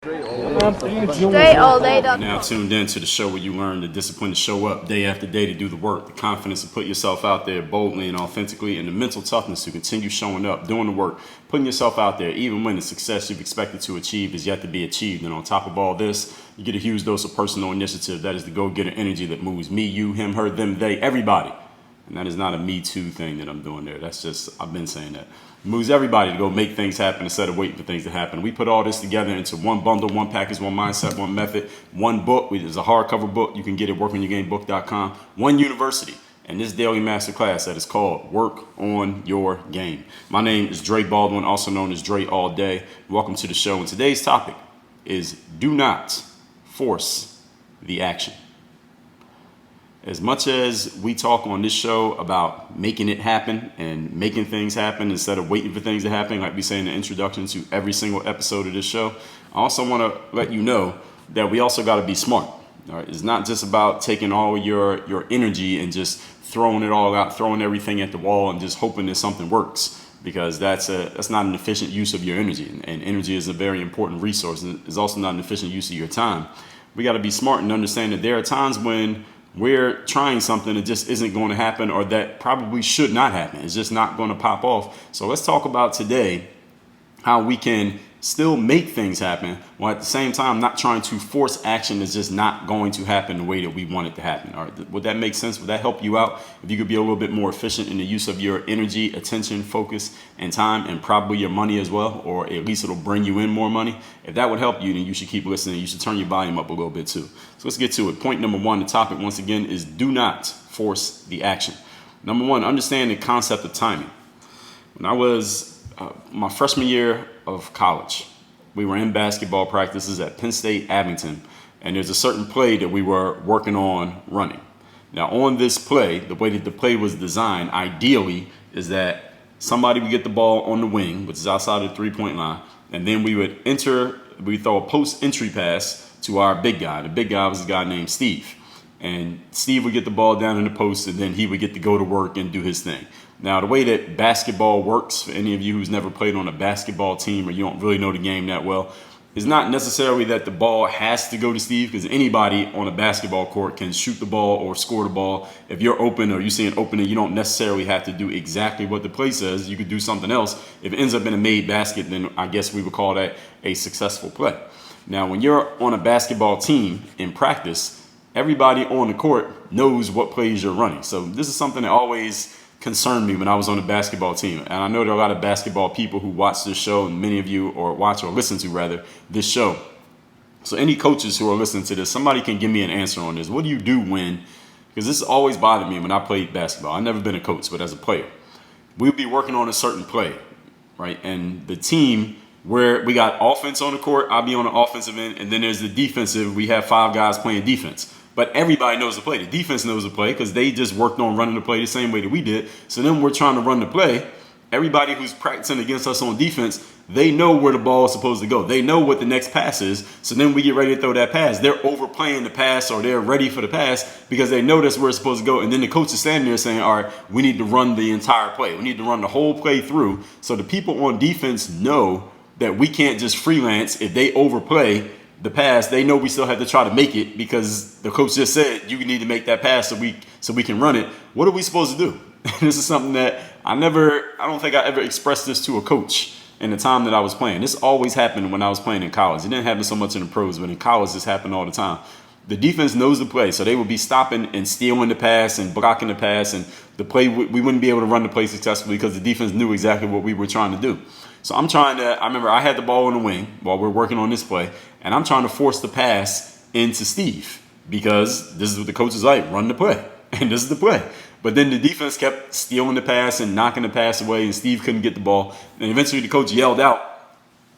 DreAllDay.com. Now tuned in to the show where you learn the discipline to show up day after day to do the work, the confidence to put yourself out there boldly and authentically, and the mental toughness to continue showing up, doing the work, putting yourself out there even when the success you've expected to achieve is yet to be achieved. And on top of all this, you get a huge dose of personal initiative. That is the go-getter energy that moves me, you, him, her, them, they, everybody. And that is not a Me Too thing that I'm doing there. That's just, I've been saying that. It moves everybody to go make things happen instead of waiting for things to happen. We put all this together into one bundle, one package, one mindset, one method, one book. There's a hardcover book. You can get it at workonyourgamebook.com. One university. And this daily masterclass that is called Work on Your Game. My name is Dre Baldwin, also known as Dre All Day. Welcome to the show. And today's topic is do not force the action. As much as we talk on this show about making it happen and making things happen instead of waiting for things to happen, like we say in the introduction to every single episode of this show, I also want to let you know that we also got to be smart. All right? It's not just about taking all your energy and just throwing it all out, throwing everything at the wall and just hoping that something works, because that's not an efficient use of your energy. And energy is a very important resource. And it's also not an efficient use of your time. We got to be smart and understand that there are times when we're trying something that just isn't going to happen, or that probably should not happen. It's just not going to pop off. So let's talk about today how we can still make things happen while at the same time not trying to force action that's just not going to happen the way that we want it to happen. All right, would that make sense? Would that help you out if you could be a little bit more efficient in the use of your energy, attention, focus, and time, and probably your money as well, or at least it'll bring you in more money? If that would help you, then you should keep listening. You should turn your volume up a little bit too. So let's get to it. Point number one, the topic once again is do not force the action. Number one, understand the concept of timing. When I was my freshman year of college, we were in basketball practices at Penn State Abington, and there's a certain play that we were working on running. Now on this play, the way that the play was designed ideally is that somebody would get the ball on the wing, which is outside of the three-point line, and then we'd throw a post entry pass to our big guy. The big guy was a guy named Steve. And Steve would get the ball down in the post, and then he would get to go to work and do his thing. Now, the way that basketball works, for any of you who's never played on a basketball team or you don't really know the game that well, is not necessarily that the ball has to go to Steve, because anybody on a basketball court can shoot the ball or score the ball. If you're open or you see an opening, you don't necessarily have to do exactly what the play says. You could do something else. If it ends up in a made basket, then I guess we would call that a successful play. Now, when you're on a basketball team in practice, everybody on the court knows what plays you're running. So this is something that always concerned me when I was on the basketball team. And I know there are a lot of basketball people who watch this show, and many of you or watch or listen to rather this show. So any coaches who are listening to this, somebody can give me an answer on this. What do you do when, because this always bothered me when I played basketball. I've never been a coach, but as a player, we'd be working on a certain play, right? And the team where we got offense on the court, I'll be on the offensive end, and then there's the defensive. We have 5 guys playing defense. But everybody knows the play. The defense knows the play because they just worked on running the play the same way that we did. So then we're trying to run the play. Everybody who's practicing against us on defense, they know where the ball is supposed to go. They know what the next pass is. So then we get ready to throw that pass. They're overplaying the pass, or they're ready for the pass because they know that's where it's supposed to go. And then the coach is standing there saying, all right, we need to run the entire play. We need to run the whole play through. So the people on defense know that we can't just freelance. If they overplay the pass, they know we still have to try to make it because the coach just said you need to make that pass so we can run it. What are we supposed to do? This is something that I don't think I ever expressed this to a coach in the time that I was playing. This always happened when I was playing in college. It didn't happen so much in the pros, but in college this happened all the time. The defense knows the play, so they would be stopping and stealing the pass and blocking the pass, and the play we wouldn't be able to run the play successfully because the defense knew exactly what we were trying to do. So I remember I had the ball on the wing while we're working on this play, and I'm trying to force the pass into Steve because this is what the coach is like, run the play, and this is the play. But then the defense kept stealing the pass and knocking the pass away, and Steve couldn't get the ball. And eventually the coach yelled out,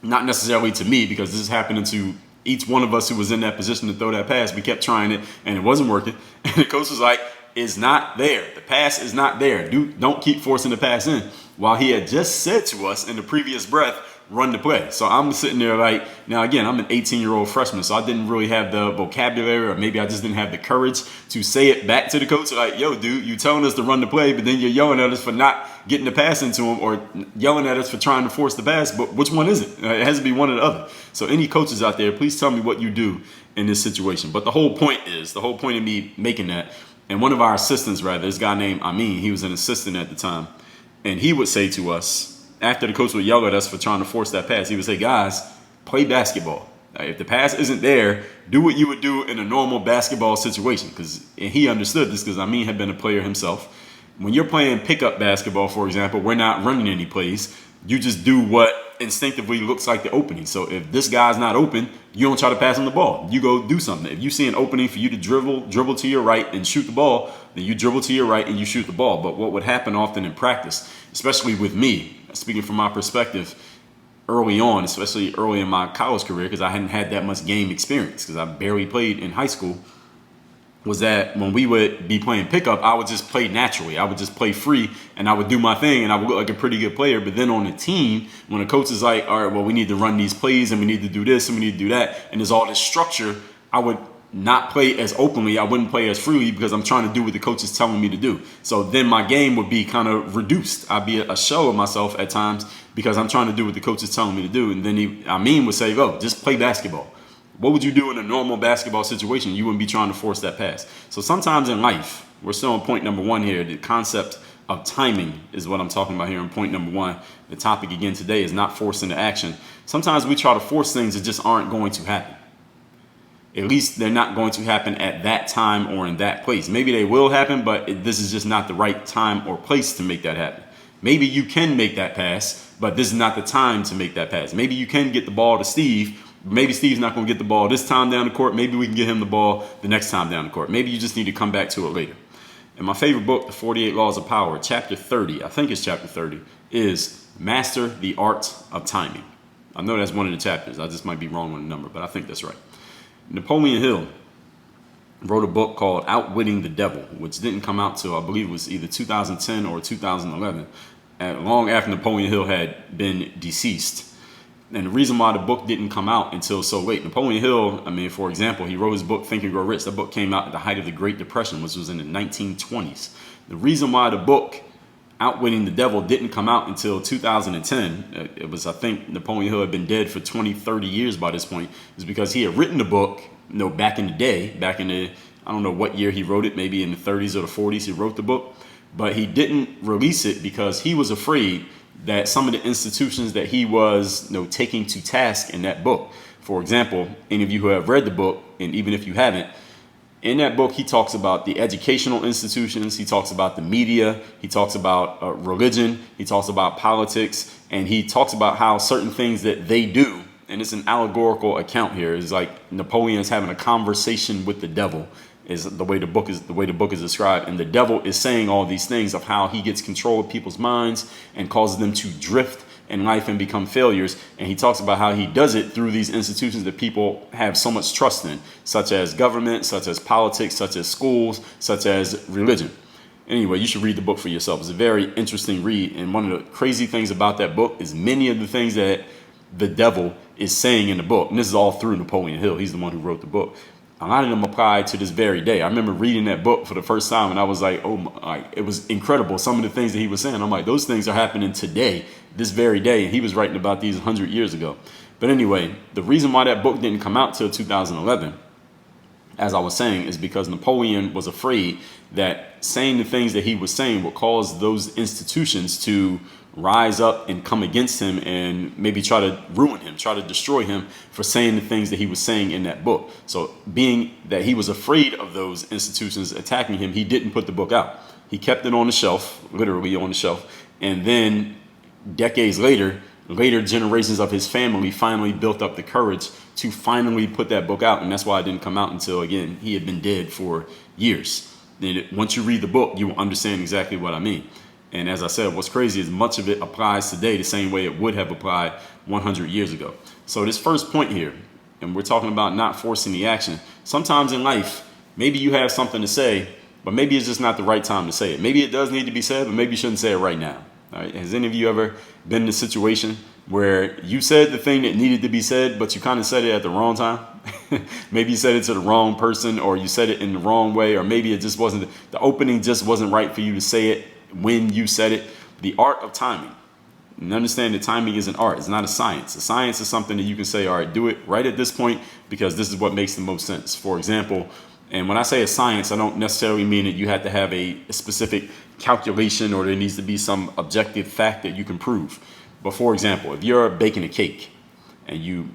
not necessarily to me because this is happening to each one of us who was in that position to throw that pass. We kept trying it, and it wasn't working. And the coach was like, it's not there. The pass is not there. Don't keep forcing the pass in. While he had just said to us in the previous breath, run the play. So I'm sitting there like, now again, I'm an 18-year-old freshman, so I didn't really have the vocabulary, or maybe I just didn't have the courage to say it back to the coach. Like, yo, dude, you telling us to run the play, but then you're yelling at us for not getting the pass into them or yelling at us for trying to force the pass, but which one is it? It has to be one or the other. So any coaches out there, please tell me what you do in this situation. But the whole point of me making that, and one of our assistants, rather, this guy named Amin, he was an assistant at the time, and he would say to us, after the coach would yell at us for trying to force that pass, he would say, guys, play basketball. If the pass isn't there, do what you would do in a normal basketball situation. And he understood this because Amin had been a player himself. When you're playing pickup basketball, for example, we're not running any plays. You just do what instinctively looks like the opening. So if this guy's not open, you don't try to pass him the ball. You go do something. If you see an opening for you to dribble to your right and shoot the ball, then you dribble to your right and you shoot the ball. But what would happen often in practice, especially with me, speaking from my perspective, early on, especially early in my college career, because I hadn't had that much game experience, because I barely played in high school, was that when we would be playing pickup, I would just play naturally. I would just play free, and I would do my thing, and I would look like a pretty good player. But then on the team, when the coach is like, all right, well, we need to run these plays, and we need to do this, and we need to do that, and there's all this structure, I would not play as openly. I wouldn't play as freely because I'm trying to do what the coach is telling me to do. So then my game would be kind of reduced. I'd be a shell of myself at times because I'm trying to do what the coach is telling me to do. And then Amin would say, oh, just play basketball. What would you do in a normal basketball situation? You wouldn't be trying to force that pass. So sometimes in life, we're still on point number one here. The concept of timing is what I'm talking about here in point number one. The topic again today is not forcing the action. Sometimes we try to force things that just aren't going to happen. At least they're not going to happen at that time or in that place. Maybe they will happen, but this is just not the right time or place to make that happen. Maybe you can make that pass, but this is not the time to make that pass. Maybe you can get the ball to Steve. Maybe Steve's not going to get the ball this time down the court. Maybe we can get him the ball the next time down the court. Maybe you just need to come back to it later. And my favorite book, The 48 Laws of Power, chapter 30, I think it's chapter 30, is Master the Art of Timing. I know that's one of the chapters. I just might be wrong on the number, but I think that's right. Napoleon Hill wrote a book called Outwitting the Devil, which didn't come out till I believe it was either 2010 or 2011, long after Napoleon Hill had been deceased. And the reason why the book didn't come out until so late, Napoleon Hill, for example, he wrote his book Think and Grow Rich. That book came out at the height of the Great Depression, which was in the 1920s. The reason why the book Outwitting the Devil didn't come out until 2010, it was, I think, Napoleon Hill had been dead for 20, 30 years by this point, is because he had written the book, back in the day, I don't know what year he wrote it, maybe in the 30s or the 40s he wrote the book, but he didn't release it because he was afraid that some of the institutions that he was taking to task in that book. For example, any of you who have read the book, and even if you haven't, in that book, he talks about the educational institutions, he talks about the media, he talks about religion, he talks about politics, and he talks about how certain things that they do, and it's an allegorical account here, is like Napoleon's having a conversation with the devil, is the way the book is described, and the devil is saying all these things of how he gets control of people's minds and causes them to drift in life and become failures. And he talks about how he does it through these institutions that people have so much trust in, such as government, such as politics, such as schools, such as religion. Anyway, you should read the book for yourself. It's a very interesting read. And one of the crazy things about that book is many of the things that the devil is saying in the book, and this is all through Napoleon Hill, he's the one who wrote the book, a lot of them apply to this very day. I remember reading that book for the first time and I was like, oh my, it was incredible. Some of the things that he was saying, I'm like, those things are happening today, this very day. And he was writing about these 100 years ago. But anyway, the reason why that book didn't come out till 2011, as I was saying, is because Napoleon was afraid that saying the things that he was saying would cause those institutions to rise up and come against him and maybe try to ruin him, try to destroy him for saying the things that he was saying in that book. So being that he was afraid of those institutions attacking him, he didn't put the book out. He kept it on the shelf, literally on the shelf. And then decades later generations of his family finally built up the courage to finally put that book out. And that's why it didn't come out until, again, he had been dead for years. Then once you read the book, you will understand exactly what I mean. And as I said, what's crazy is much of it applies today the same way it would have applied 100 years ago. So this first point here, and we're talking about not forcing the action. Sometimes in life, maybe you have something to say, but maybe it's just not the right time to say it. Maybe it does need to be said, but maybe you shouldn't say it right now. All right? Has any of you ever been in a situation where you said the thing that needed to be said, but you kind of said it at the wrong time? Maybe you said it to the wrong person, or you said it in the wrong way, or maybe it just wasn't, the opening just wasn't right for you to say it when you said it. The art of timing. And understand that timing is an art. It's not a science. A science is something that you can say, all right, do it right at this point because this is what makes the most sense. For example, and when I say a science, I don't necessarily mean that you have to have a specific calculation or there needs to be some objective fact that you can prove. But for example, if you're baking a cake and you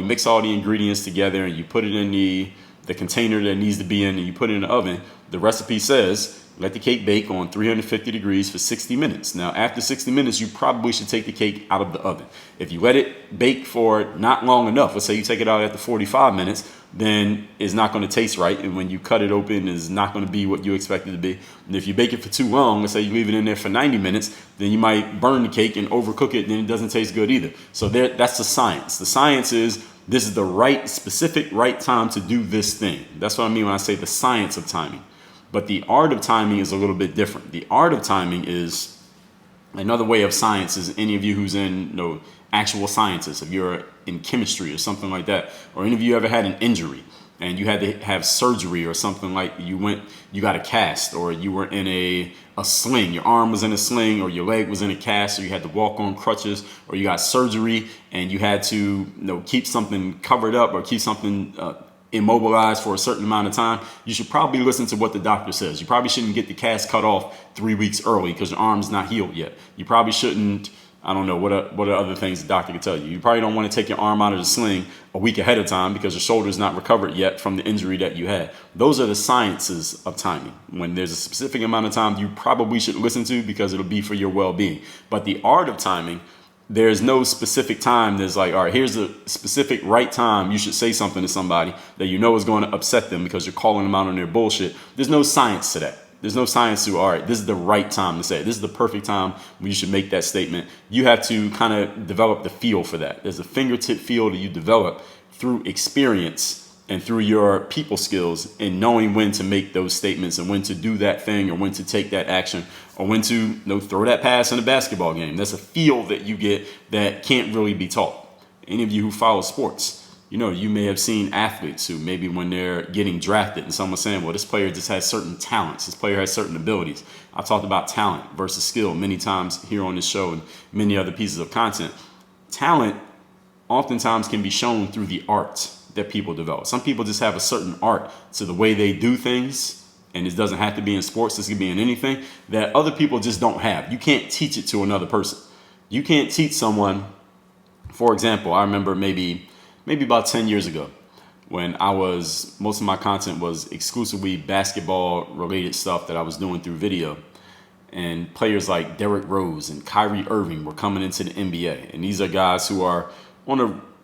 mix all the ingredients together and you put it in the container that it needs to be in and you put it in the oven, the recipe says let the cake bake on 350 degrees for 60 minutes. Now, after 60 minutes, you probably should take the cake out of the oven. If you let it bake for not long enough, let's say you take it out after 45 minutes, then it's not going to taste right. And when you cut it open, it's not going to be what you expect it to be. And if you bake it for too long, let's say you leave it in there for 90 minutes, then you might burn the cake and overcook it, and then it doesn't taste good either. So that's the science. The science is this is the specific right time to do this thing. That's what I mean when I say the science of timing. But the art of timing is a little bit different. The art of timing is another way of science. Is any of you who's in actual scientists, if you're in chemistry or something like that, or any of you ever had an injury and you had to have surgery or something, like you got a cast, or you were in a sling, your arm was in a sling, or your leg was in a cast, or you had to walk on crutches, or you got surgery and you had to keep something covered up or keep something immobilized for a certain amount of time, you should probably listen to what the doctor says. You probably shouldn't get the cast cut off 3 weeks early because your arm's not healed yet. You probably shouldn't, I don't know, what are other things the doctor could tell you. You probably don't want to take your arm out of the sling a week ahead of time because your shoulder's not recovered yet from the injury that you had. Those are the sciences of timing. When there's a specific amount of time you probably should listen to because it'll be for your well-being. But the art of timing, there's no specific time. There's like, all right, here's a specific right time you should say something to somebody that you know is going to upset them because you're calling them out on their bullshit. There's no science to that. There's no science to, all right, this is the right time to say it. This is the perfect time when you should make that statement. You have to kind of develop the feel for that. There's a fingertip feel that you develop through experience and through your people skills and knowing when to make those statements and when to do that thing or when to take that action or when to throw that pass in a basketball game. That's a feel that you get that can't really be taught. Any of you who follow sports, you may have seen athletes who maybe when they're getting drafted and someone's saying, well, this player just has certain talents. This player has certain abilities. I talked about talent versus skill many times here on this show and many other pieces of content. Talent oftentimes can be shown through the art that people develop. Some people just have a certain art to the way they do things, and it doesn't have to be in sports. This could be in anything that other people just don't have. You can't teach it to another person. You can't teach someone. For example, I remember maybe about 10 years ago when most of my content was exclusively basketball related stuff that I was doing through video, and players like Derrick Rose and Kyrie Irving were coming into the NBA, and these are guys who are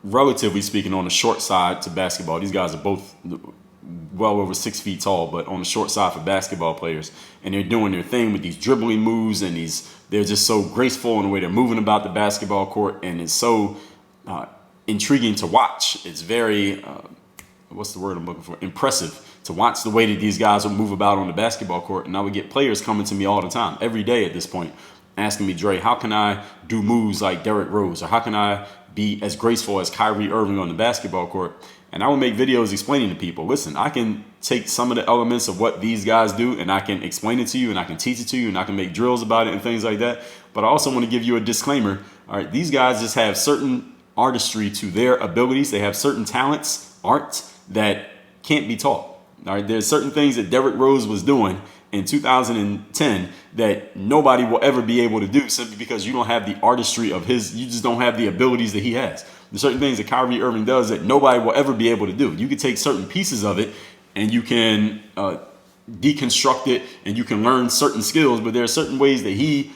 relatively speaking, on the short side to basketball. These guys are both well over 6 feet tall, but on the short side for basketball players. And they're doing their thing with these dribbling moves, and they're just so graceful in the way they're moving about the basketball court, and it's so intriguing to watch. It's very, what's the word I'm looking for? Impressive to watch the way that these guys would move about on the basketball court. And I would get players coming to me all the time, every day at this point, asking me, Dre, how can I do moves like Derrick Rose? Or how can I be as graceful as Kyrie Irving on the basketball court? And I will make videos explaining to people, listen, I can take some of the elements of what these guys do and I can explain it to you and I can teach it to you and I can make drills about it and things like that. But I also want to give you a disclaimer. All right, these guys just have certain artistry to their abilities. They have certain talents, art that can't be taught. All right, there's certain things that Derrick Rose was doing in 2010 that nobody will ever be able to do simply because you don't have the artistry of you just don't have the abilities that he has. There's certain things that Kyrie Irving does that nobody will ever be able to do. You can take certain pieces of it and you can deconstruct it and you can learn certain skills, but there are certain ways that he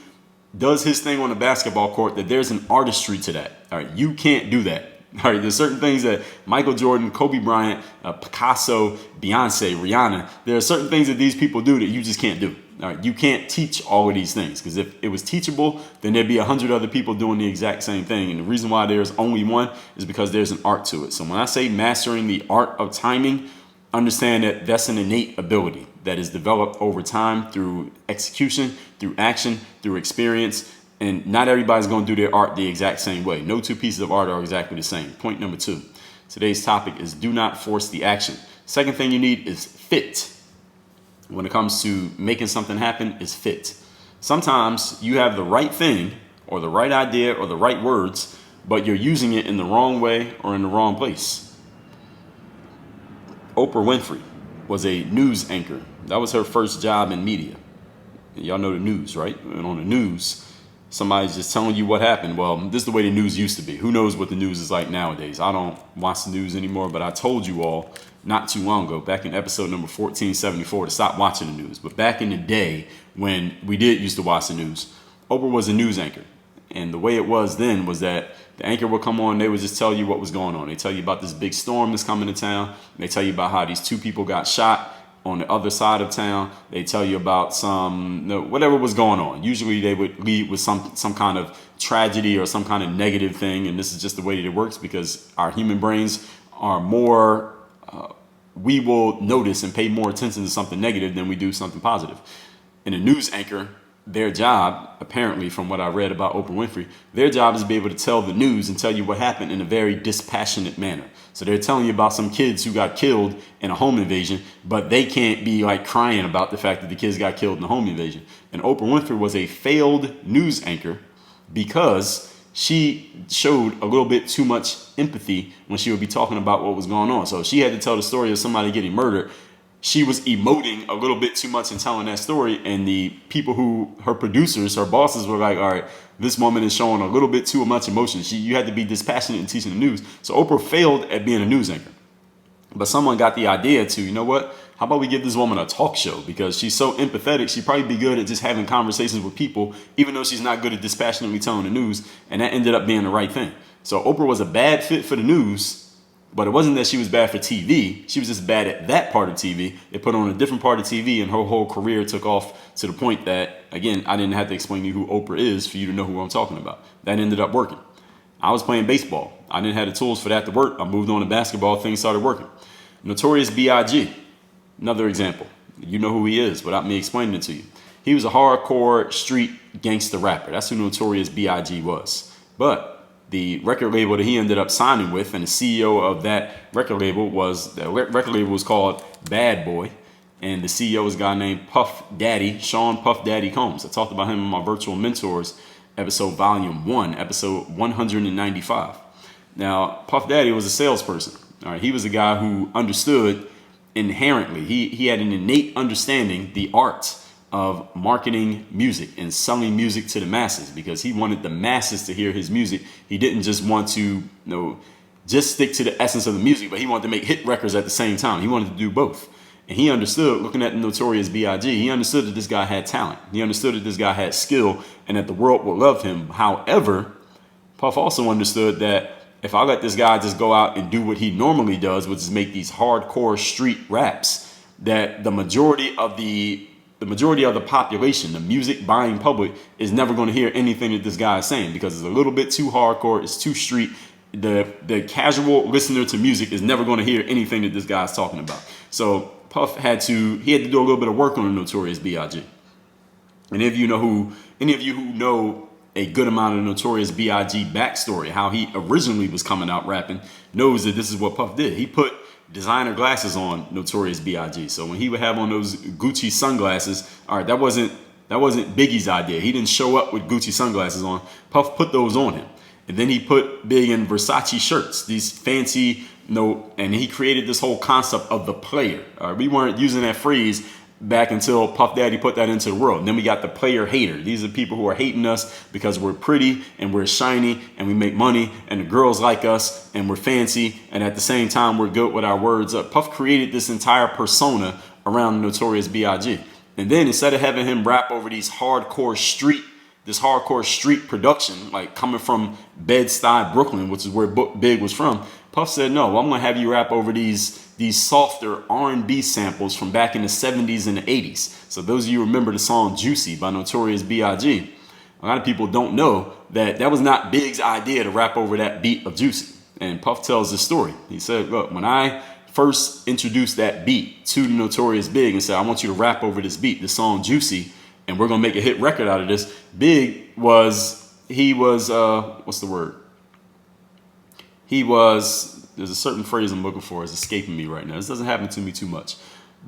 does his thing on the basketball court that there's an artistry to that. All right, you can't do that. All right, there's certain things that Michael Jordan, Kobe Bryant, Picasso, Beyonce, Rihanna, there are certain things that these people do that you just can't do. All right, you can't teach all of these things because if it was teachable, then there'd be 100 other people doing the exact same thing. And the reason why there's only one is because there's an art to it. So when I say mastering the art of timing, understand that that's an innate ability that is developed over time through execution, through action, through experience. And not everybody's going to do their art the exact same way. No two pieces of art are exactly the same. Point number 2. Today's topic is do not force the action. Second thing you need is fit. When it comes to making something happen, is fit. Sometimes you have the right thing or the right idea or the right words, but you're using it in the wrong way or in the wrong place. Oprah Winfrey was a news anchor. That was her first job in media. Y'all know the news, right? And on the news, somebody's just telling you what happened. Well, this is the way the news used to be. Who knows what the news is like nowadays? I don't watch the news anymore, but I told you all not too long ago, back in episode number 1474, to stop watching the news. But back in the day when we did used to watch the news, Oprah was a news anchor. And the way it was then was that the anchor would come on, they would just tell you what was going on. They tell you about this big storm that's coming to town. They tell you about how these 2 people got shot on the other side of town. They tell you about whatever was going on. Usually they would lead with some kind of tragedy or some kind of negative thing. And this is just the way that it works because our human brains are more, we will notice and pay more attention to something negative than we do something positive. And a news anchor, their job, apparently from what I read about Oprah Winfrey, their job is to be able to tell the news and tell you what happened in a very dispassionate manner. So they're telling you about some kids who got killed in a home invasion, but they can't be like crying about the fact that the kids got killed in a home invasion. And Oprah Winfrey was a failed news anchor because she showed a little bit too much empathy when she would be talking about what was going on. So she had to tell the story of somebody getting murdered. She was emoting a little bit too much in telling that story, and the people who, her producers, her bosses, were like, all right, this woman is showing a little bit too much emotion. You had to be dispassionate in teaching the news. So Oprah failed at being a news anchor. But someone got the idea to, you know what, how about we give this woman a talk show? Because she's so empathetic, she'd probably be good at just having conversations with people, even though she's not good at dispassionately telling the news. And that ended up being the right thing. So Oprah was a bad fit for the news. But it wasn't that she was bad for TV. She was just bad at that part of TV. They put on a different part of TV, and her whole career took off to the point that, again, I didn't have to explain to you who Oprah is for you to know who I'm talking about. That ended up working. I was playing baseball. I didn't have the tools for that to work. I moved on to basketball. Things started working. Notorious B.I.G., another example. You know who he is without me explaining it to you. He was a hardcore street gangster rapper. That's who Notorious B.I.G. was. But the record label that he ended up signing with, and the CEO of that record label was called Bad Boy, and the CEO was a guy named Puff Daddy, Sean Puff Daddy Combs. I talked about him in my Virtual Mentors episode, volume 1, episode 195. Now, Puff Daddy was a salesperson. All right, he was a guy who understood inherently. He had an innate understanding the art of marketing music and selling music to the masses, because he wanted the masses to hear his music. He didn't just want to, just stick to the essence of the music, but he wanted to make hit records at the same time. He wanted to do both. And he understood, looking at the Notorious B.I.G., he understood that this guy had talent. He understood that this guy had skill and that the world would love him. However, Puff also understood that if I let this guy just go out and do what he normally does, which is make these hardcore street raps, that the majority of the population, the music buying public, is never going to hear anything that this guy is saying, because it's a little bit too hardcore, it's too street. The casual listener to music is never going to hear anything that this guy is talking about. So Puff had to do a little bit of work on the Notorious B.I.G. And any of you who know a good amount of Notorious B.I.G. backstory, how he originally was coming out rapping, knows that this is what Puff did. He put designer glasses on Notorious B.I.G. So when he would have on those Gucci sunglasses, all right, that wasn't Biggie's idea. He didn't show up with Gucci sunglasses on. Puff put those on him. And then he put Big in Versace shirts, these fancy, and he created this whole concept of the player. We weren't using that phrase back until Puff Daddy put that into the world. And then we got the player hater. These are people who are hating us because we're pretty and we're shiny and we make money and the girls like us and we're fancy, and at the same time we're good with our words up. Puff created this entire persona around Notorious B.I.G. And then instead of having him rap over this hardcore street production, like coming from Bed-Stuy, Brooklyn, which is where Big was from, Puff said, no, I'm going to have you rap over these softer R&B samples from back in the 70s and the 80s. So those of you who remember the song Juicy by Notorious B.I.G., a lot of people don't know that was not Big's idea to rap over that beat of Juicy. And Puff tells this story. He said, look, when I first introduced that beat to the Notorious Big and said, I want you to rap over this beat, the song Juicy, and we're going to make a hit record out of this, Big was, what's the word? There's a certain phrase I'm looking for, it's escaping me right now. This doesn't happen to me too much.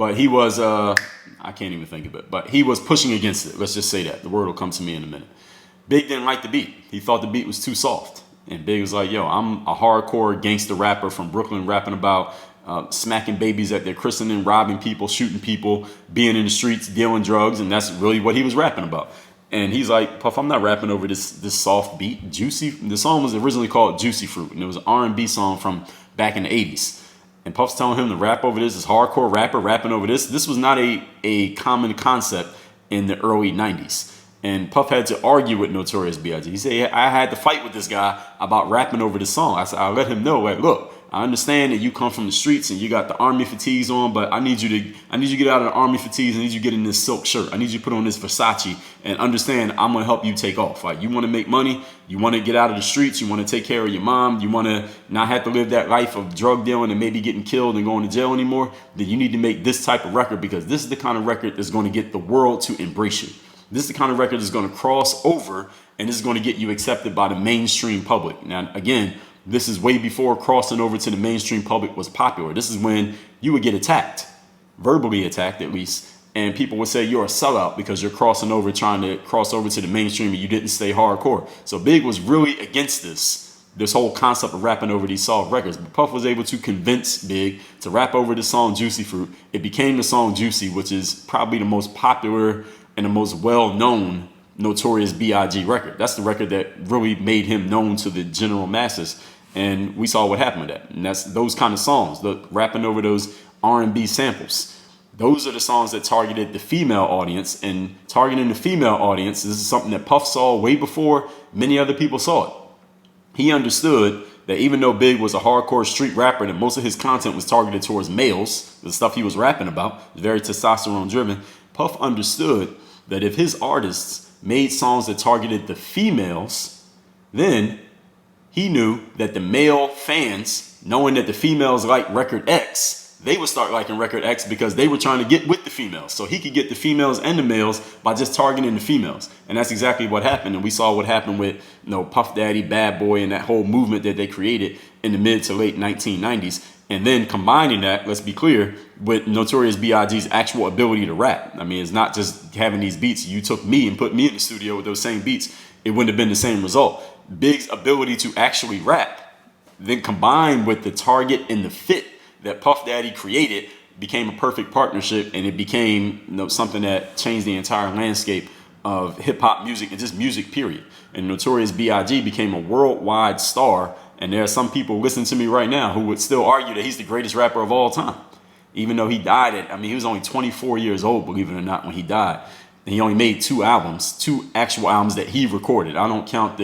But he was, I can't even think of it, but he was pushing against it. Let's just say that. The word will come to me in a minute. Big didn't like the beat. He thought the beat was too soft. And Big was like, yo, I'm a hardcore gangster rapper from Brooklyn rapping about smacking babies at their christening, robbing people, shooting people, being in the streets, dealing drugs. And that's really what he was rapping about. And he's like, Puff, I'm not rapping over this soft beat. Juicy. The song was originally called Juicy Fruit. And it was an R&B song from back in the 80s. And Puff's telling him to rap over this hardcore rapper rapping over this. This was not a common concept in the early 90s. And Puff had to argue with Notorious B.I.G. He said, I had to fight with this guy about rapping over this song. I said, I let him know, like, look, I understand that you come from the streets and you got the army fatigues on, but I need you to get out of the army fatigues. I need you to get in this silk shirt. I need you to put on this Versace and understand I'm going to help you take off. Like, you want to make money. You want to get out of the streets. You want to take care of your mom. You want to not have to live that life of drug dealing and maybe getting killed and going to jail anymore. Then you need to make this type of record, because this is the kind of record that's going to get the world to embrace you. This is the kind of record that's going to cross over, and this is going to get you accepted by the mainstream public. Now, again, this is way before crossing over to the mainstream public was popular. This is when you would get attacked, verbally attacked at least, and people would say you're a sellout because you're crossing over, trying to cross over to the mainstream, and you didn't stay hardcore. So Big was really against this whole concept of rapping over these soft records. But Puff was able to convince Big to rap over the song Juicy Fruit. It became the song Juicy, which is probably the most popular and the most well-known Notorious B.I.G. record. That's the record that really made him known to the general masses. And we saw what happened with that. And that's those kind of songs, the rapping over those R&B samples. Those are the songs that targeted the female audience. And targeting the female audience, this is something that Puff saw way before many other people saw it. He understood that even though Big was a hardcore street rapper and most of his content was targeted towards males, the stuff he was rapping about, very testosterone driven, Puff understood that if his artists made songs that targeted the females, then he knew that the male fans, knowing that the females like record X, they would start liking record X because they were trying to get with the females. So he could get the females and the males by just targeting the females. And that's exactly what happened. And we saw what happened with, Puff Daddy, Bad Boy, and that whole movement that they created in the mid to late 1990s. And then combining that, let's be clear, with Notorious B.I.G.'s actual ability to rap. I mean, it's not just having these beats. You took me and put me in the studio with those same beats. It wouldn't have been the same result. Big's ability to actually rap, then combined with the target and the fit that Puff Daddy created, became a perfect partnership. And it became something that changed the entire landscape of hip-hop music and just music, period. And Notorious B.I.G. became a worldwide star. And there are some people listening to me right now who would still argue that he's the greatest rapper of all time. Even though he died he was only 24 years old, believe it or not, when he died. And he only made two actual albums that he recorded. I don't count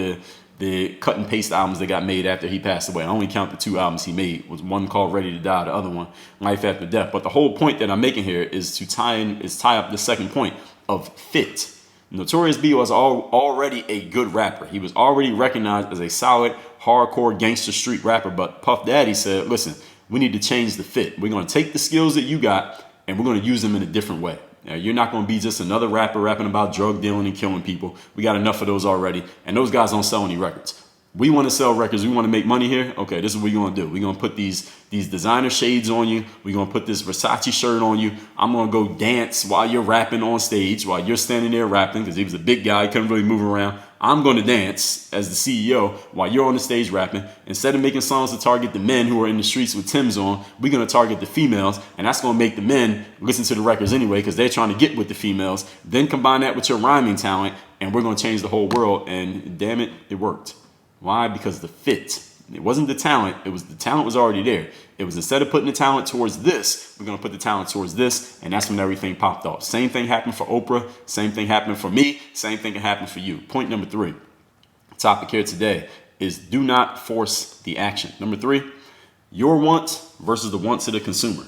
the cut and paste albums that got made after he passed away. I only count the two albums he made. It was one called Ready to Die, the other one, Life After Death. But the whole point that I'm making here is to tie up the second point of fit. Notorious B was already a good rapper. He was already recognized as a solid, hardcore gangster street rapper. But Puff Daddy said, listen, we need to change the fit. We're going to take the skills that you got and we're going to use them in a different way. Now, you're not going to be just another rapper rapping about drug dealing and killing people. We got enough of those already. And those guys don't sell any records. We want to sell records. We want to make money here. Okay, this is what we're going to do. We're going to put these designer shades on you. We're going to put this Versace shirt on you. I'm going to go dance while you're rapping on stage, while you're standing there rapping, because he was a big guy. He couldn't really move around. I'm going to dance as the CEO while you're on the stage rapping. Instead of making songs to target the men who are in the streets with Tim's on, we're going to target the females. And that's going to make the men listen to the records anyway, because they're trying to get with the females. Then combine that with your rhyming talent, and we're going to change the whole world. And damn it, it worked. Why? Because the fit. It wasn't the talent. The talent was already there. It was, instead of putting the talent towards this, we're going to put the talent towards this. And that's when everything popped off. Same thing happened for Oprah. Same thing happened for me. Same thing can happen for you. Point number 3. Topic here today is do not force the action. Number 3, your wants versus the wants of the consumer.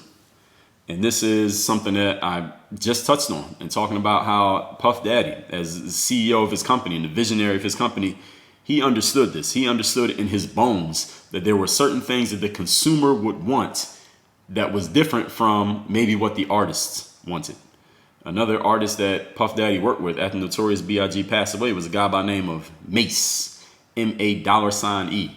And this is something that I just touched on and talking about how Puff Daddy, as the CEO of his company and the visionary of his company, he understood this. He understood in his bones that there were certain things that the consumer would want that was different from maybe what the artists wanted. Another artist that Puff Daddy worked with after Notorious B.I.G. passed away was a guy by the name of Mace, M-A$E.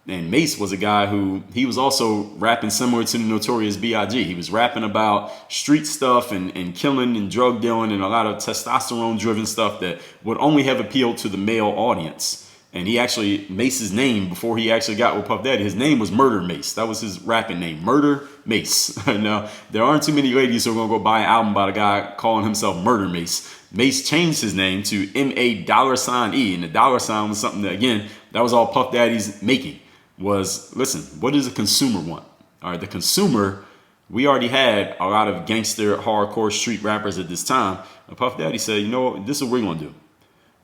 And Mace was a guy who, he was also rapping similar to the Notorious B.I.G. He was rapping about street stuff and killing and drug dealing and a lot of testosterone driven stuff that would only have appealed to the male audience. And he actually, Mace's name, before he actually got with Puff Daddy, his name was Murder Mace. That was his rapping name, Murder Mace. Now, there aren't too many ladies who are going to go buy an album by a guy calling himself Murder Mace. Mace changed his name to M-A$E, and the dollar sign was something that, again, that was all Puff Daddy's making. Was, listen, what does the consumer want? All right, the consumer, we already had a lot of gangster, hardcore street rappers at this time. And Puff Daddy said, you know what, this is what we're going to do.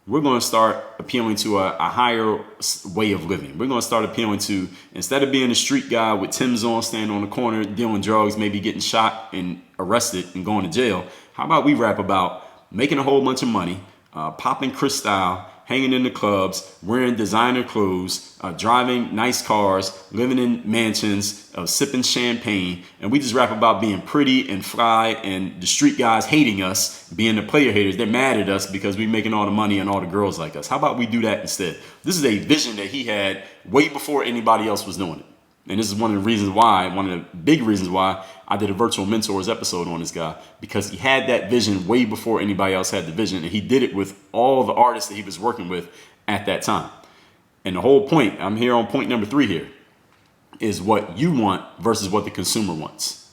We're going to start appealing to a higher way of living. We're going to start appealing to, instead of being a street guy with Tim's on, standing on the corner, dealing drugs, maybe getting shot and arrested and going to jail, how about we rap about making a whole bunch of money, popping Cristal, hanging in the clubs, wearing designer clothes, driving nice cars, living in mansions, sipping champagne. And we just rap about being pretty and fly and the street guys hating us, being the player haters. They're mad at us because we're making all the money and all the girls like us. How about we do that instead? This is a vision that he had way before anybody else was doing it. And this is one of the reasons why, one of the big reasons why I did a Virtual Mentors episode on this guy, because he had that vision way before anybody else had the vision. And he did it with all the artists that he was working with at that time. And the whole point, I'm here on point number 3 here, is what you want versus what the consumer wants.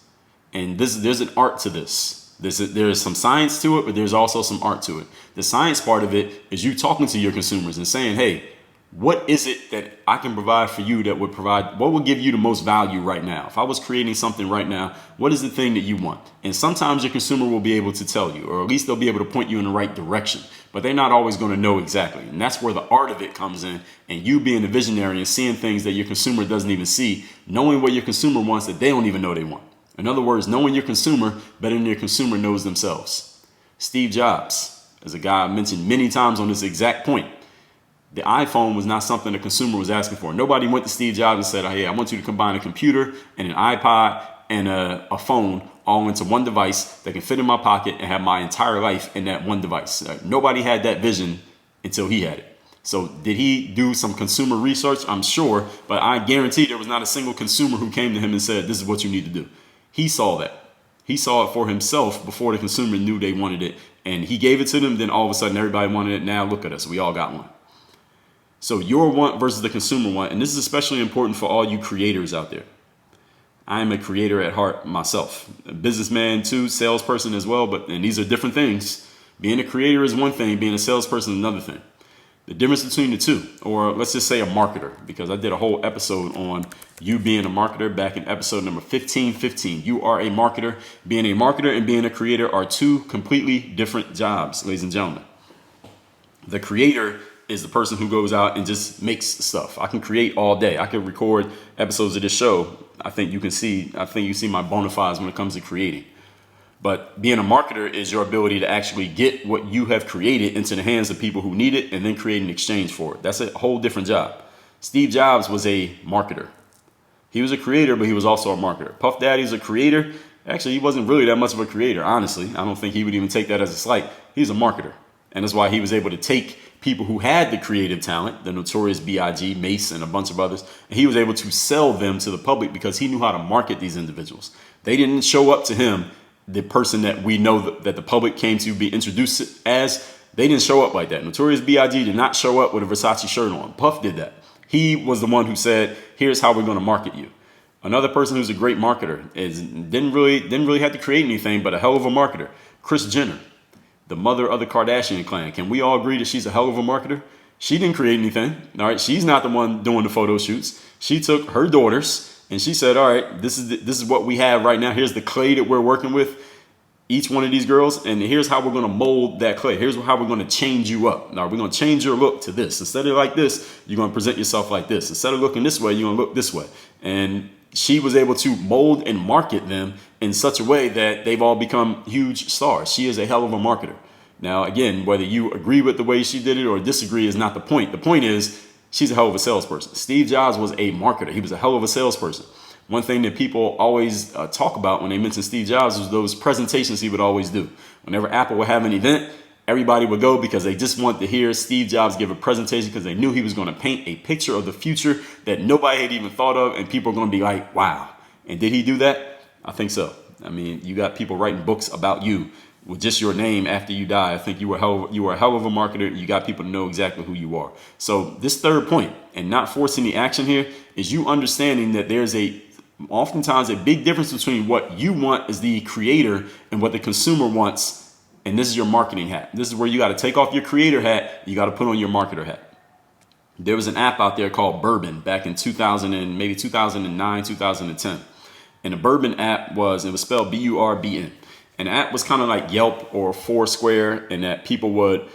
And there's an art to this. There is some science to it, but there's also some art to it. The science part of it is you talking to your consumers and saying, hey, what is it that I can provide for you that would provide, what would give you the most value right now? If I was creating something right now, what is the thing that you want? And sometimes your consumer will be able to tell you, or at least they'll be able to point you in the right direction, but they're not always going to know exactly. And that's where the art of it comes in. And you being a visionary and seeing things that your consumer doesn't even see, knowing what your consumer wants that they don't even know they want. In other words, knowing your consumer better than your consumer knows themselves. Steve Jobs is a guy I mentioned many times on this exact point. The iPhone was not something the consumer was asking for. Nobody went to Steve Jobs and said, hey, I want you to combine a computer and an iPod and a phone all into one device that can fit in my pocket and have my entire life in that one device. Nobody had that vision until he had it. So did he do some consumer research? I'm sure, but I guarantee there was not a single consumer who came to him and said, this is what you need to do. He saw that. He saw it for himself before the consumer knew they wanted it. And he gave it to them. Then all of a sudden, everybody wanted it. Now look at us. We all got one. So your want versus the consumer want, and this is especially important for all you creators out there. I am a creator at heart myself, a businessman too, salesperson as well, and these are different things. Being a creator is one thing, being a salesperson is another thing. The difference between the two, or let's just say a marketer, because I did a whole episode on you being a marketer back in episode number 1515. You are a marketer. Being a marketer and being a creator are two completely different jobs, ladies and gentlemen. The creator is the person who goes out and just makes stuff. I can create all day. I can record episodes of this show. I think you see my bona fides when it comes to creating. But being a marketer is your ability to actually get what you have created into the hands of people who need it and then create an exchange for it. That's a whole different job. Steve Jobs was a marketer. He was a creator, but he was also a marketer. Puff Daddy's a creator. Actually, he wasn't really that much of a creator, honestly. I don't think he would even take that as a slight. He's a marketer. And that's why he was able to take people who had the creative talent, the Notorious B.I.G., Mace, and a bunch of others, and he was able to sell them to the public because he knew how to market these individuals. They didn't show up to him, the person that we know that the public came to be introduced as. They didn't show up like that. Notorious B.I.G. did not show up with a Versace shirt on. Puff did that. He was the one who said, here's how we're going to market you. Another person who's a great marketer didn't really have to create anything, but a hell of a marketer. Kris Jenner, the mother of the Kardashian clan. Can we all agree that she's a hell of a marketer? She didn't create anything. All right. She's not the one doing the photo shoots. She took her daughters and she said, all right, this is what we have right now. Here's the clay that we're working with, each one of these girls. And here's how we're going to mold that clay. Here's how we're going to change you up. Now we're going to change your look to this. Instead of like this, you're going to present yourself like this. Instead of looking this way, you're going to look this way. And she was able to mold and market them in such a way that they've all become huge stars. She is a hell of a marketer. Now, again, whether you agree with the way she did it or disagree is not the point. The point is she's a hell of a salesperson. Steve Jobs was a marketer. He was a hell of a salesperson. One thing that people always talk about when they mention Steve Jobs was those presentations he would always do. Whenever Apple would have an event, Everybody would go because they just wanted to hear Steve Jobs give a presentation because they knew he was going to paint a picture of the future that nobody had even thought of, and people are going to be like, wow. And did he do that? I think so. I mean, you got people writing books about you with just your name after you die. I think you were a hell of a marketer. You got people to know exactly who you are. So this third point, and not forcing the action here, is you understanding that there's oftentimes a big difference between what you want as the creator and what the consumer wants. And this is your marketing hat. This is where you got to take off your creator hat. You got to put on your marketer hat. There was an app out there called Bourbon back in 2009, 2010. And the Bourbon app it was spelled Burbn. And the app was kind of like Yelp or Foursquare, and that people would,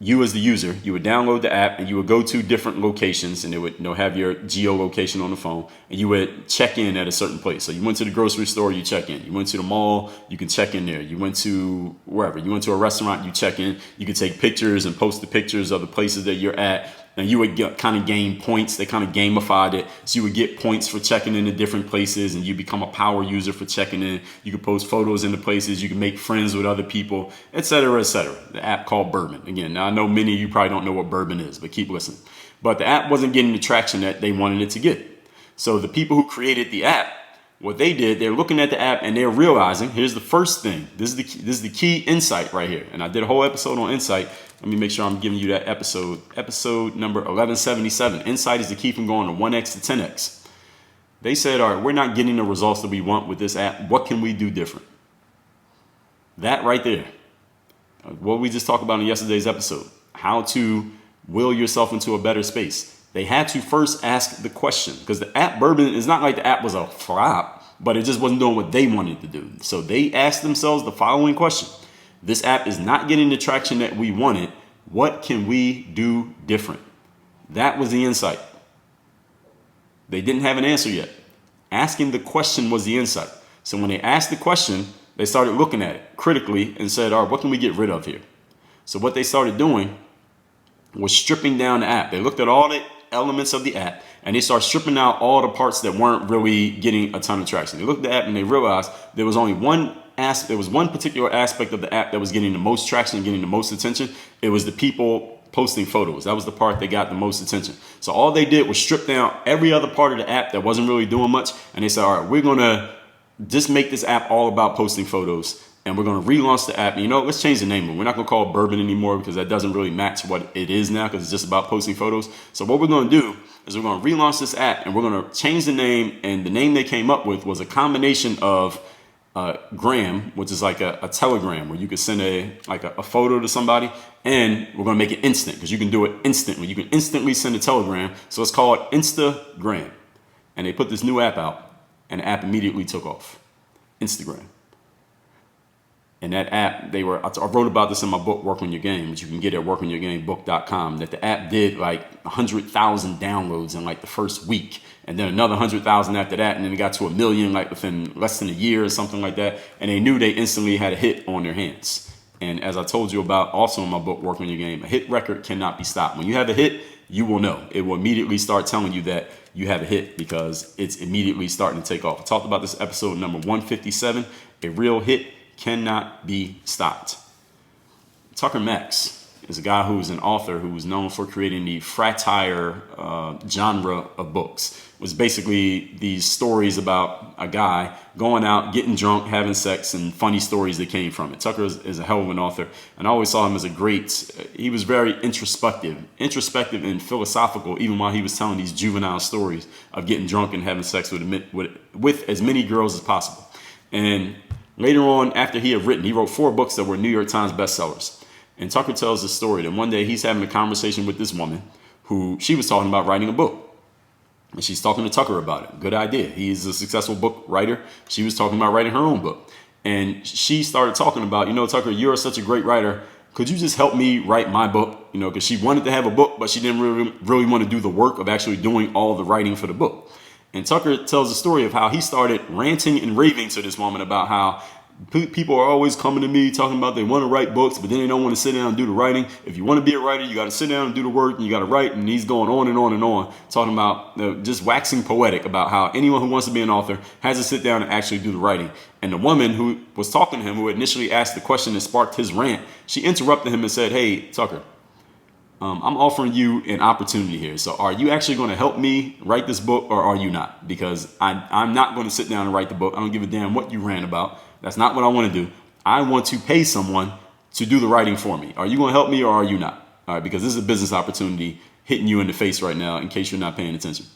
you as the user, you would download the app and you would go to different locations, and it would have your geolocation on the phone, and you would check in at a certain place. So you went to the grocery store, you check in. You went to the mall, you can check in there. You went to wherever. You went to a restaurant, you check in. You could take pictures and post the pictures of the places that you're at. And you would kind of gain points. They kind of gamified it. So you would get points for checking in different places, and you become a power user for checking in. You could post photos in the places. You can make friends with other people, et cetera, et cetera. The app called Bourbon. Again, now I know many of you probably don't know what Bourbon is, but keep listening. But the app wasn't getting the traction that they wanted it to get. So the people who created the app, what they did, they're looking at the app and they're realizing, here's the first thing. This is the key insight right here. And I did a whole episode on insight. Let me make sure I'm giving you that episode number 1177. Insight is the key from going to 1x to 10x. They said, all right, we're not getting the results that we want with this app. What can we do different? That right there. What we just talked about in yesterday's episode. How to will yourself into a better space. They had to first ask the question, because the app Bourbon is not like the app was a flop, but it just wasn't doing what they wanted to do. So they asked themselves the following question. This app is not getting the traction that we wanted. What can we do different? That was the insight. They didn't have an answer yet. Asking the question was the insight. So when they asked the question, they started looking at it critically and said, all right, what can we get rid of here? So what they started doing was stripping down the app. They looked at all the elements of the app and they started stripping out all the parts that weren't really getting a ton of traction. They looked at the app and they realized there was only one particular aspect of the app that was getting the most traction and getting the most attention. It was the people posting photos. That was the part that got the most attention. So all they did was strip down every other part of the app that wasn't really doing much. And they said, all right, we're going to just make this app all about posting photos. And we're going to relaunch the app. And let's change the name of it. We're not going to call it Bourbon anymore because that doesn't really match what it is now, because it's just about posting photos. So what we're going to do is we're going to relaunch this app and we're going to change the name. And the name they came up with was a combination of Gram, which is like a telegram where you could send a photo to somebody, and we're going to make it instant because you can do it instantly. You can instantly send a telegram. So it's called Instagram. And they put this new app out and the app immediately took off. Instagram. And that app, I wrote about this in my book, Work on Your Game, which you can get at workonyourgamebook.com, that the app did like 100,000 downloads in like the first week. And then another 100,000 after that. And then it got to 1 million like within less than a year or something like that. And they knew they instantly had a hit on their hands. And as I told you about also in my book, Work on Your Game, a hit record cannot be stopped. When you have a hit, you will know. It will immediately start telling you that you have a hit because it's immediately starting to take off. I talked about this episode number 157, a real hit cannot be stopped. Tucker Max is a guy who's an author who's known for creating the fratire genre of books. It was basically these stories about a guy going out, getting drunk, having sex, and funny stories that came from it. Tucker is a hell of an author, and I always saw him as he was very introspective and philosophical, even while he was telling these juvenile stories of getting drunk and having sex with as many girls as possible. And later on, after he wrote 4 books that were New York Times bestsellers. And Tucker tells the story that one day he's having a conversation with this woman who she was talking about writing a book. And she's talking to Tucker about it. Good idea. He's a successful book writer. She was talking about writing her own book. And she started talking about, Tucker, you're such a great writer. Could you just help me write my book? Because she wanted to have a book, but she didn't really want to do the work of actually doing all the writing for the book. And Tucker tells the story of how he started ranting and raving to this woman about how People are always coming to me talking about they want to write books, but then they don't want to sit down and do the writing. If you want to be a writer, you got to sit down and do the work, and you got to write. And he's going on and on and on, talking about just waxing poetic about how anyone who wants to be an author has to sit down and actually do the writing. And the woman who was talking to him, who initially asked the question that sparked his rant, she interrupted him and said, "Hey, Tucker, I'm offering you an opportunity here. So are you actually going to help me write this book, or are you not? Because I'm not going to sit down and write the book. I don't give a damn what you rant about. That's not what I want to do. I want to pay someone to do the writing for me. Are you going to help me, or are you not? All right, because this is a business opportunity hitting you in the face right now in case you're not paying attention."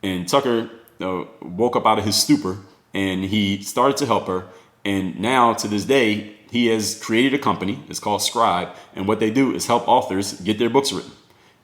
And Tucker woke up out of his stupor, and he started to help her. And now to this day, he has created a company. It's called Scribe. And what they do is help authors get their books written.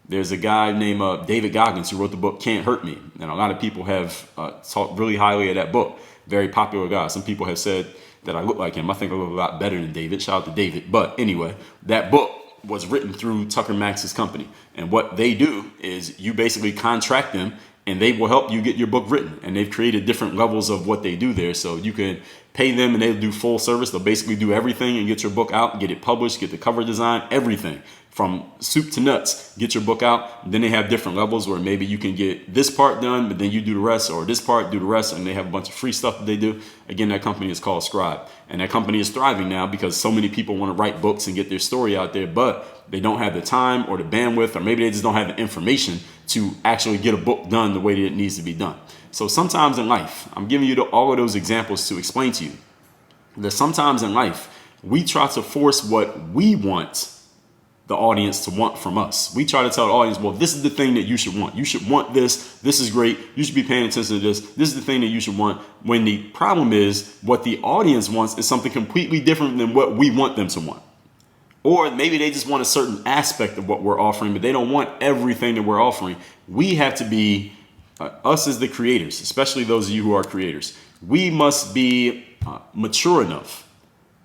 There's a guy named David Goggins who wrote the book Can't Hurt Me. And a lot of people have talked really highly of that book. Very popular guy. Some people have said that I look like him. I think I look a lot better than David. Shout out to David. But anyway, that book was written through Tucker Max's company. And what they do is you basically contract them, and they will help you get your book written. And they've created different levels of what they do there. So you can pay them and they'll do full service. They'll basically do everything and get your book out, get it published, get the cover design, everything from soup to nuts, get your book out. Then they have different levels where maybe you can get this part done, but then you do the rest, or this part, do the rest. And they have a bunch of free stuff that they do. Again, that company is called Scribe. And that company is thriving now because so many people want to write books and get their story out there, but they don't have the time or the bandwidth, or maybe they just don't have the information to actually get a book done the way that it needs to be done. So sometimes in life, I'm giving you all of those examples to explain to you that sometimes in life, we try to force what we want the audience to want from us. We try to tell the audience, well, this is the thing that you should want. You should want this. This is great. You should be paying attention to this. This is the thing that you should want. When the problem is what the audience wants is something completely different than what we want them to want. Or maybe they just want a certain aspect of what we're offering, but they don't want everything that we're offering. We have to be, us as the creators, especially those of you who are creators, we must be mature enough.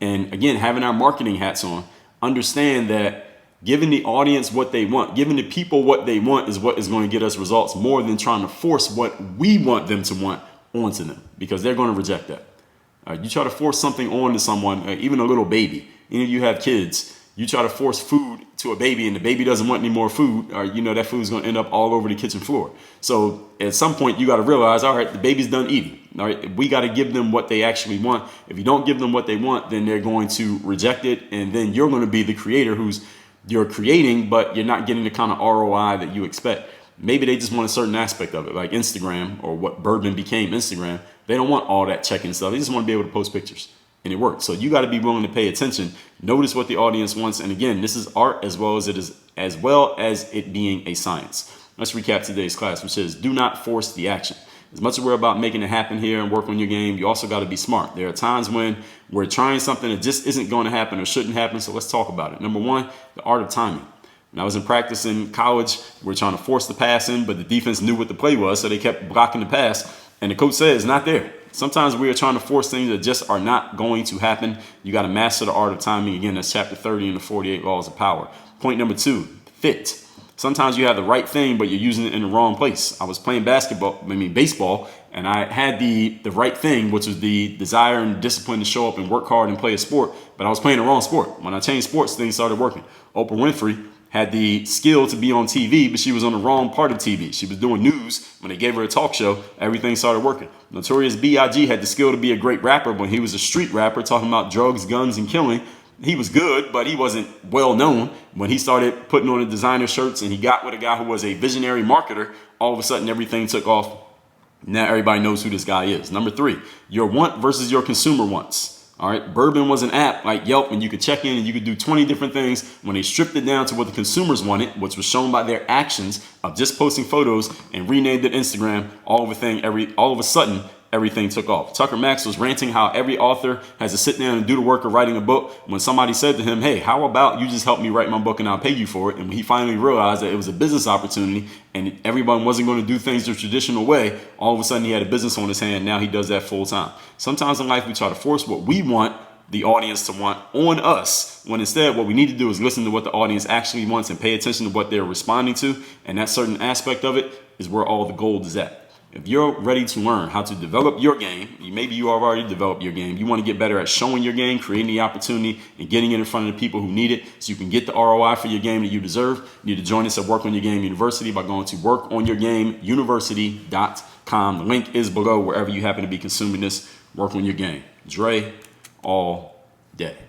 And again, having our marketing hats on, understand that giving the audience what they want, giving the people what they want is what is going to get us results more than trying to force what we want them to want onto them, because they're going to reject that. You try to force something onto someone, even a little baby. Any of you have kids, you try to force food to a baby and the baby doesn't want any more food, or that food is going to end up all over the kitchen floor. So at some point you got to realize, all right, the baby's done eating. All right, we got to give them what they actually want. If you don't give them what they want, then they're going to reject it. And then you're going to be the creator you're creating, but you're not getting the kind of ROI that you expect. Maybe they just want a certain aspect of it, like Instagram, or what Bourbon became Instagram. They don't want all that checking stuff. They just want to be able to post pictures. And it works. So you got to be willing to pay attention. Notice what the audience wants. And again, this is art as well as it being a science. Let's recap today's class, which says, do not force the action. As much as we're about making it happen here and work on your game, you also got to be smart. There are times when we're trying something that just isn't going to happen or shouldn't happen. So let's talk about it. Number one, the art of timing. When I was in practice in college, we were trying to force the pass in, but the defense knew what the play was, so they kept blocking the pass. And the coach said, it's not there. Sometimes we are trying to force things that just are not going to happen. You got to master the art of timing. Again, that's chapter 30 in the 48 laws of power. Point number 2, fit. Sometimes you have the right thing, but you're using it in the wrong place. I was playing baseball, and I had the right thing, which was the desire and discipline to show up and work hard and play a sport, but I was playing the wrong sport. When I changed sports, things started working. Oprah Winfrey had the skill to be on TV, but she was on the wrong part of TV. She was doing news. When they gave her a talk show, everything started working. Notorious B.I.G. had the skill to be a great rapper, but he was a street rapper talking about drugs, guns, and killing. He was good, but he wasn't well known. When he started putting on the designer shirts and he got with a guy who was a visionary marketer, all of a sudden everything took off. Now everybody knows who this guy is. Number 3, your want versus your consumer wants. All right, Bourbon was an app like Yelp, and you could check in and you could do 20 different things. When they stripped it down to what the consumers wanted, which was shown by their actions of just posting photos, and renamed it Instagram, all of a sudden everything took off. Tucker Max was ranting how every author has to sit down and do the work of writing a book. When somebody said to him, hey, how about you just help me write my book and I'll pay you for it? And when he finally realized that it was a business opportunity and everyone wasn't going to do things the traditional way, all of a sudden he had a business on his hand. Now he does that full time. Sometimes in life we try to force what we want the audience to want on us, when instead what we need to do is listen to what the audience actually wants and pay attention to what they're responding to. And that certain aspect of it is where all the gold is at. If you're ready to learn how to develop your game, maybe you have already developed your game, you want to get better at showing your game, creating the opportunity, and getting it in front of the people who need it so you can get the ROI for your game that you deserve, you need to join us at Work on Your Game University by going to workonyourgameuniversity.com. The link is below wherever you happen to be consuming this. Work on your game. Dre all day.